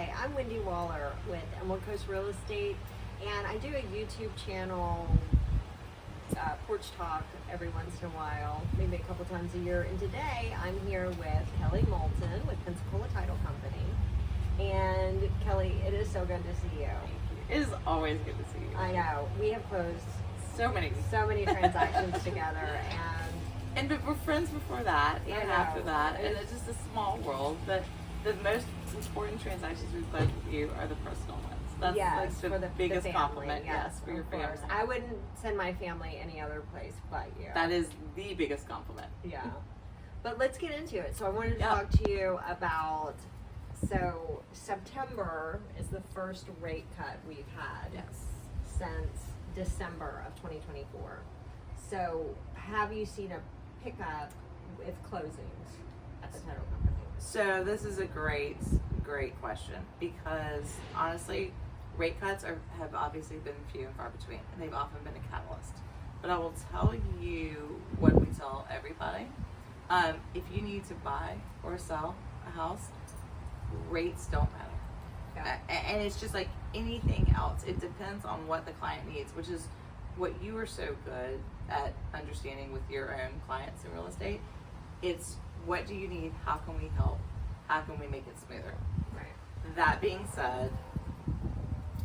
Hi, I'm Wendy Waller with Emerald Coast Real Estate, and I do a YouTube channel, Porch Talk, every once in a while, maybe a couple times a year. And today I'm here with Kelly Moulton with Pensacola Title Company. And Kelly, it is so good to see you. It is always good to see you. I know. We have closed so many transactions together, and we're friends before that and after that, and it's just a small world. But the most important transactions we've closed with you are the personal ones. That's yes, like the biggest compliment. Yes, for your family. I wouldn't send my family any other place but you. That is the biggest compliment. Yeah. But let's get into it. So I wanted to talk to you about, so September is the first rate cut we've had since December of 2024. So have you seen a pickup with closings at the title company? So this is a great question, because honestly, rate cuts have obviously been few and far between, and they've often been a catalyst. But I will tell you what we tell everybody. If you need to buy or sell a house, rates don't matter. And it's just like anything else. It depends on what the client needs, which is what you are so good at understanding with your own clients in real estate. It's what do you need? How can we help? How can we make it smoother? Right. That being said,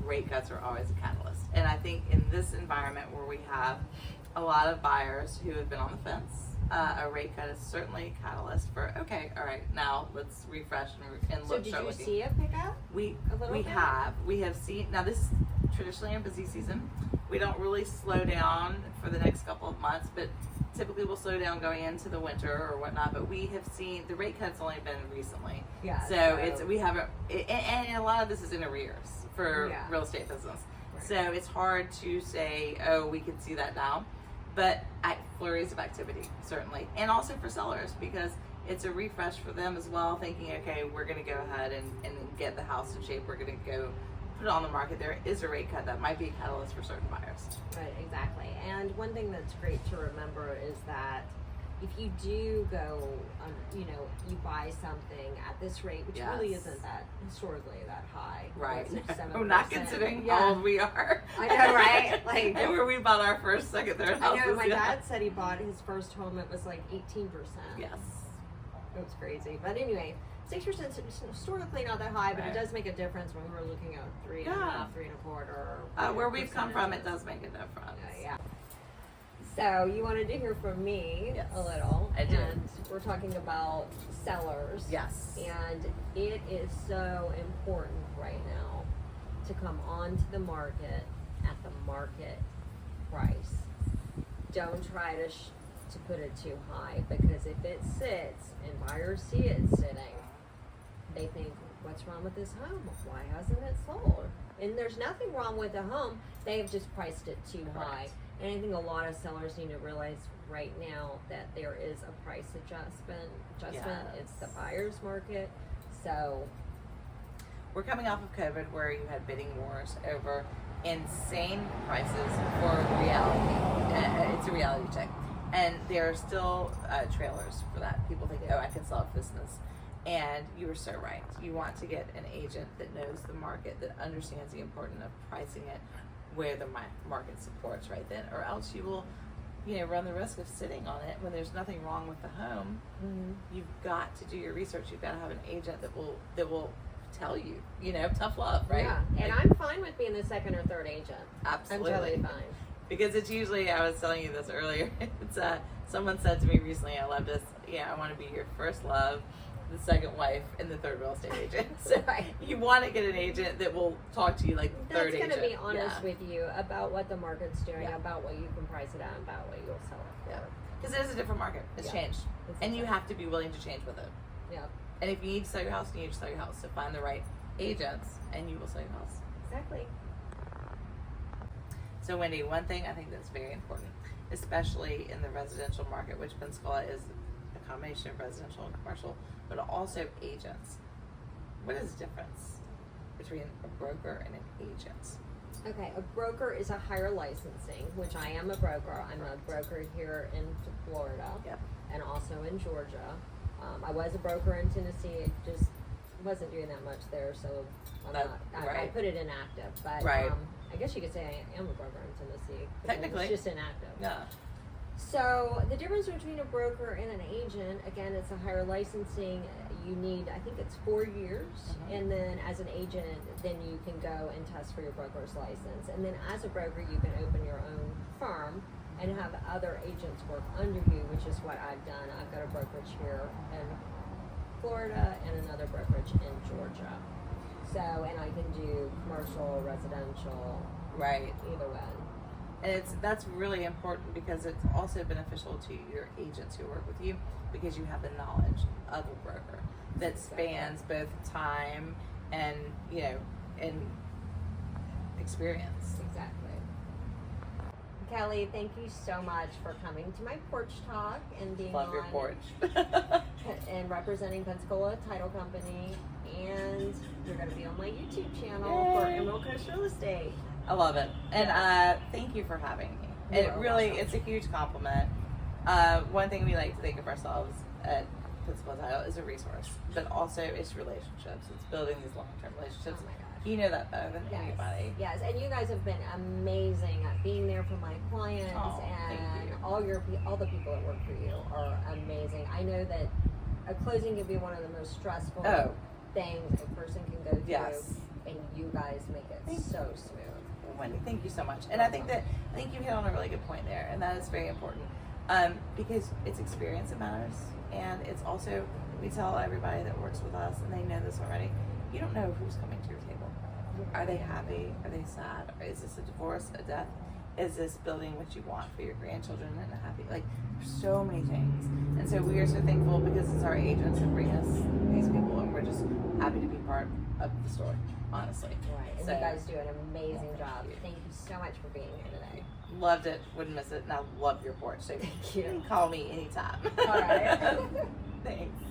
rate cuts are always a catalyst. And I think in this environment where we have a lot of buyers who have been on the fence, a rate cut is certainly a catalyst for, okay, all right, now let's refresh and look. So did you see a pickup? We have seen, now this is traditionally a busy season. We don't really slow down for the next couple of months, but typically we'll slow down going into the winter or whatnot. But we have seen the rate cuts only been recently. Yeah. So we haven't, and a lot of this is in arrears for real estate business. Right. So it's hard to say, oh, we can see that now. But flurries of activity, certainly. And also for sellers, because it's a refresh for them as well, thinking, okay, we're going to go ahead and get the house in shape. We're going to go put it on the market. There is a rate cut that might be a catalyst for certain buyers. Right, exactly. And one thing that's great to remember is that if you do go, you buy something at this rate, which really isn't that historically that high. Right. I'm not considering how old we are. I know, right? Like, and where we bought our first, second, third houses. I know, my dad said he bought his first home, it was like 18%. Yes. It was crazy. But anyway, 6% is historically not that high, but it does make a difference when we're looking at 3.5, 3.25. Where we've come from, it does make a difference. Yeah. So you wanted to hear from me a little. I did. And we're talking about sellers. Yes. And it is so important right now to come onto the market at the market price. Don't try to put it too high, because if it sits and buyers see it sitting, they think, what's wrong with this home? Why hasn't it sold? And there's nothing wrong with the home. They've just priced it too high. And I think a lot of sellers need to realize right now that there is a price adjustment. It's the buyer's market. So we're coming off of COVID, where you had bidding wars over insane prices for reality. It's a reality check. And there are still trailers for that. People think, oh, I can sell it for this. And you were so right. You want to get an agent that knows the market, that understands the importance of pricing it where the market supports right then, or else you will, run the risk of sitting on it when there's nothing wrong with the home. You've got to do your research. You've got to have an agent that will tell you, tough love, right? Yeah, and I'm fine with being the second or third agent. Absolutely. I'm totally fine. Because it's usually, I was telling you this earlier, it's someone said to me recently, I love this, I want to be your first love, the second wife, and the third real estate agent. So you want to get an agent that will talk to you like the third agent. That's going to be honest with you about what the market's doing, about what you can price it at, and about what you'll sell it for. Because it is a different market. It's changed. And you have to be willing to change with it. Yeah. And if you need to sell your house, you need to sell your house. So find the right agents, and you will sell your house. Exactly. So Wendy, one thing I think that's very important, especially in the residential market, which Pensacola is a combination of residential and commercial, but also agents. What is the difference between a broker and an agent? Okay, a broker is a higher licensing, which I am a broker. I'm a broker here in Florida and also in Georgia. I was a broker in Tennessee. It just wasn't doing that much there, so I'm That- not, I right. put it inactive. But Right. I guess you could say I am a broker in Tennessee. because Technically. It's just inactive. Yeah. So the difference between a broker and an agent, again, it's a higher licensing. You need, I think it's 4 years, Mhm. and then as an agent, then you can go and test for your broker's license. And then as a broker, you can open your own firm and have other agents work under you, which is what I've done. I've got a brokerage here in Florida and another brokerage in Georgia. So, and I can do commercial, residential, Right. either way. And that's really important because it's also beneficial to your agents who work with you because you have the knowledge of a broker that spans both time and and experience. Exactly. Kelly, thank you so much for coming to my porch talk and being Love on your porch. and representing Pensacola Title Company. And you're going to be on my YouTube channel for Yay. Emerald Coast Real Estate. I love it, and Yes. Thank you for having me. You It are really, welcome. it's a huge compliment. One thing we like to think of ourselves at Pensacola Title is a resource, but also it's relationships. It's building these long-term relationships. Oh my gosh. You know that better than Yes. anybody. Yes, and you guys have been amazing at being there for my clients, Oh, thank and you. all the people that work for you are amazing. I know that a closing can be one of the most stressful Oh. things a person can go through, Yes. and you guys make it Thank so smooth. Wendy, thank you so much. And I think you hit on a really good point there, and that is very important because it's experience that matters, and it's also we tell everybody that works with us, and they know this already. You don't know who's coming to your table. Are they happy? Are they sad? Is this a divorce, a death? Is this building what you want for your grandchildren and a happy? Like, there's so many things, and so we are so thankful because it's our agents who bring us these people, and we're just happy to be part of the story. Honestly, Right, and So- you guys do an amazing job. Thank you. Thank you so much for being here today. Loved it, wouldn't miss it, and I love your porch. So Thank you you. can call me anytime. All right. Thanks.